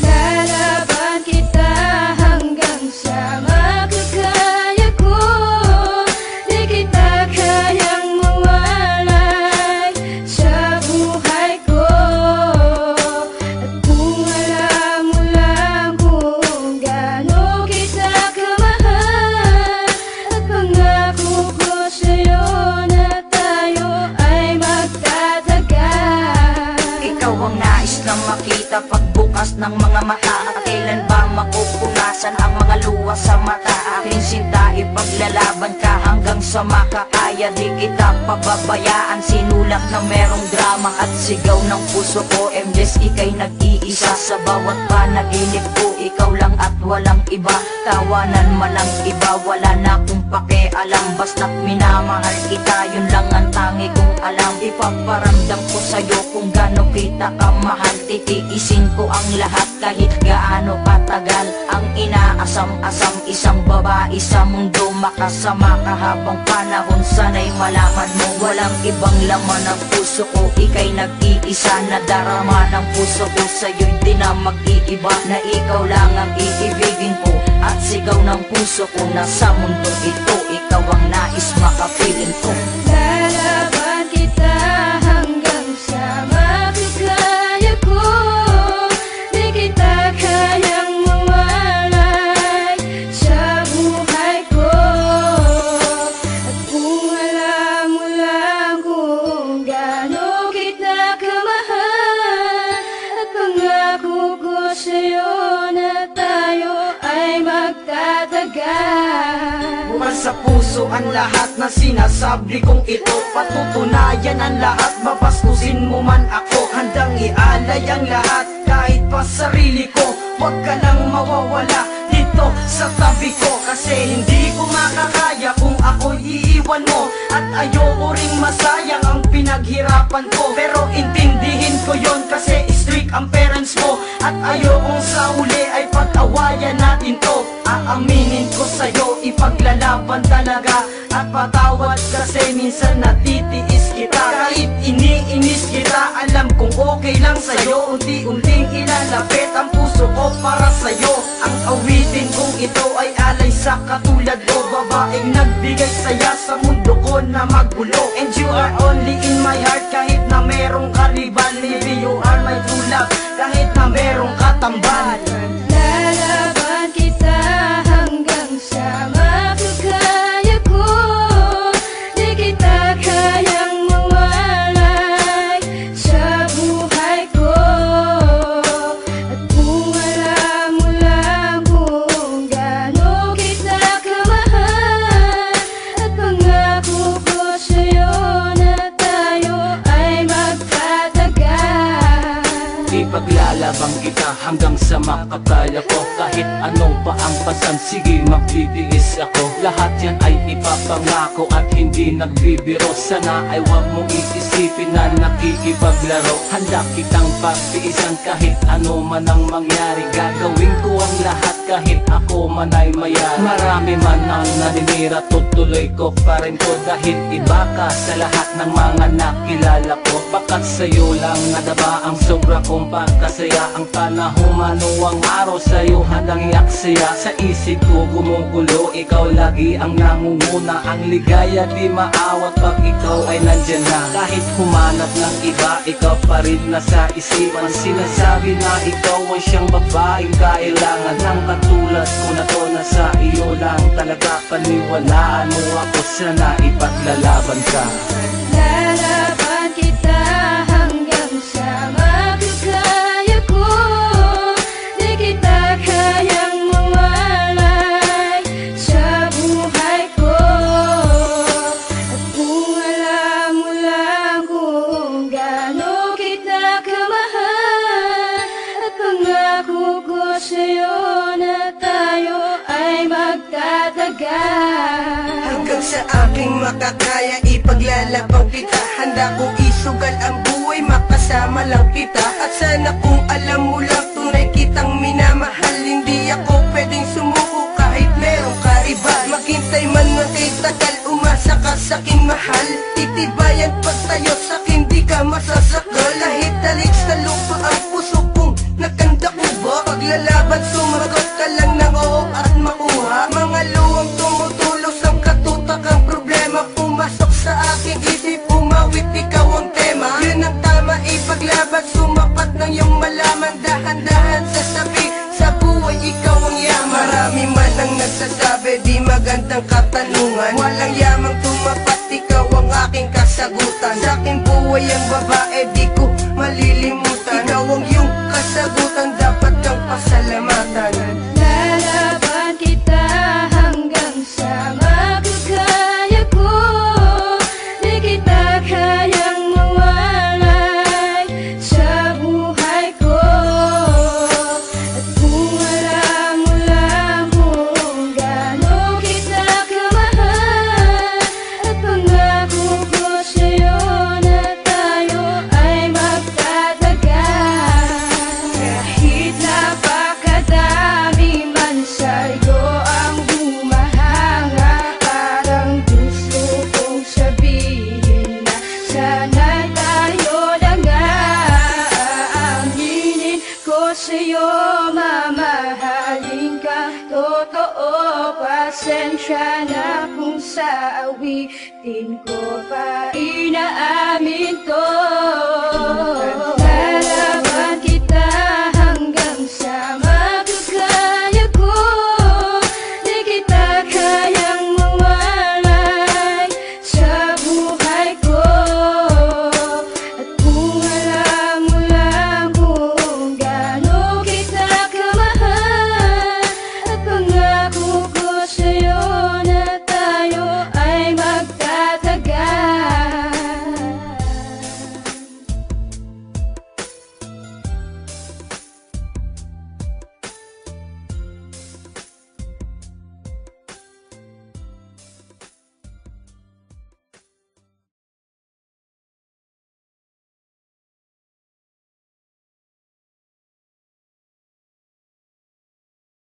Lalaban kita hanggang sa makakaya ko. Di kita kayang mawalay sa buhay ko. At kung alam mo lang kung gaano kita kamahal, at pangako ko sa'yo na tayo ay magtatagal. Ikaw ang nais na makita pagbukas ng mga mata. At kailan ba mapupunasan ang mga luha sa mata? Aking sinta, ipaglalaban ka hanggang sa makakaya. Di kita pababayaan, sinulat na merong drama. At sigaw ng puso ko, endless ika'y nag-iisa. Sa bawat panaginip ko, ikaw lang at walang iba. Tawanan man ang iba, wala na akong pakialam. Basta't minamahal kita, yun lang ang tangi kong alam. Ipaparamdam ko sa'yo kung gaano kita kamahal. Titiisin ko ang lahat kahit gaano katagal. Ang inaasam-asam, isang babae sa mundo. Makasama ka habang panahon, sana'y malaman mo. Walang ibang laman ng puso ko, ika'y nag-iisa. Nadarama ng puso ko, sa'yo'y di na mag-iiba. Na ikaw lang ang iibigin ko, at sigaw ng puso ko na sa mundo ito, ikaw ang nais makapiling ko. Lalaban kita hanggang sa makakaya ko. Di kita kayang mawalay sa buhay ko. At kung alam mo lang kung gaano kita kamahal, at pangako ko sa'yo na tayo ay magtatagal. Bukas sa puso ang lahat na sinasabi kong ito. Patutunayan ang lahat, babastusin mo man ako. Handang ialay ang lahat, kahit pa sarili ko. Huwag ka nang mawawala dito sa tabi ko. Kasi hindi ko makakaya kung ako'y iiwan mo. At ayoko ring masayang ang pinaghirapan ko. Pero intindihin ko yon kasi strict ang parents mo. At ayokong sa huli ay pag-awayan natin to. Aaminin ko sa'yo, ipaglalaban talaga. At patawad kasi minsan natitiis kita. Kahit iniinis kita, alam kong okay lang sa'yo. Unti-unting ilalapit ang puso ko para sa'yo. Ang awitin kong ito ay alay sa katulad ko. Babaeng nagbigay saya sa mundo ko na magulo. And you are only in my heart kahit na merong kariban. Maybe you are my true love kahit na merong katambal. Lalaban kita hanggang sa makakaya ko. Di kita kayang mawalay sa buhay ko. At kung alam mo lang kung gaano kita kamahal, at pangako ko sa'yo na tayo ay magtatagal. Ipaglalabang kita hanggang sa makakaya ko. Kahit anong pa ang pasan, sige magbibigis ako. Lahat yan ay ipapangako at hindi nagbibiro. Sana ay wag mong iisipin na nakikipaglaro. Handa kitang pagtiisan kahit ano man ang mangyari. Gagawin ko ang lahat kahit ako man ay mayari. Marami man ang naninira, tutuloy ko pa rin ko. Dahil iba ka sa lahat ng mga nakilala ko. Bakat sa'yo lang nadaba ang sobra kong pagkasaya. Ang panahon manuwang araw sa'yo handang iaksaya. Sa isip ko gumugulo, ikaw lagi ang nangunguna. Ang ligaya di maawat pag ikaw ay nandyan na. Kahit humanap ng iba, ikaw pa rin nasa isipan. Sinasabi na ikaw ay siyang babaeng kailangan. Ng katulad ko na to, nasa iyo lang talaga. Paniwalaan mo ako, sana ipaglalaban ka. Lalaban kita hanggang sa makakaya ko. Di kita kayang mawalay sa buhay ko. At kung alam mo lang kung gaano kita kamahal, at pangako ko sa'yo na tayo ay magtatagal. Hanggang sa aking makakaya, ipaglalaban kita. Handa kong isugal ang buhay, makasama lang kita. At sana kung alam mo lang, tunay kitang minamahal. Hindi ako pwedeng sumuko Tibayan pagtayo sa'kin di ka masasakal. Kahit talit sa lupa ang puso kong nagkanda ko ba? Paglalaban sumagot ka lang ng oo at makuha. Mga luwang tumutulos ang katutak ang problema. Pumasok sa aking isip, umawit ikaw ang tema. Yun ang tama, ipaglaban, sumapat ng iyong malaman. Dahan-dahan sasabi, sa buhay ikaw ang yaman. Marami man ang nagsasabi, di magandang katanungan. Walang yamang tumapat, ikaw ang aking kasagutan. Sa aking buhay ang babae, di ko malilimutan. Ikaw ang iyong kasagutan, dapat kang pasalamatan. Lalaban kita hanggang sa makakaya ko. Di kita kayang mawalay sa buhay ko. At kung alam mo lang kung gaano kita kamahal, at pangako ko sa'yo na tayo ay magtatagal. Kahit napakadami man sa'yo ang humahanga, parang gusto kong sabihin na sana'y tayo na nga. Aaminin ko sa'yo, mamahalin ka totoo. Pasensya na kung sa awitin ko pa inaamin to.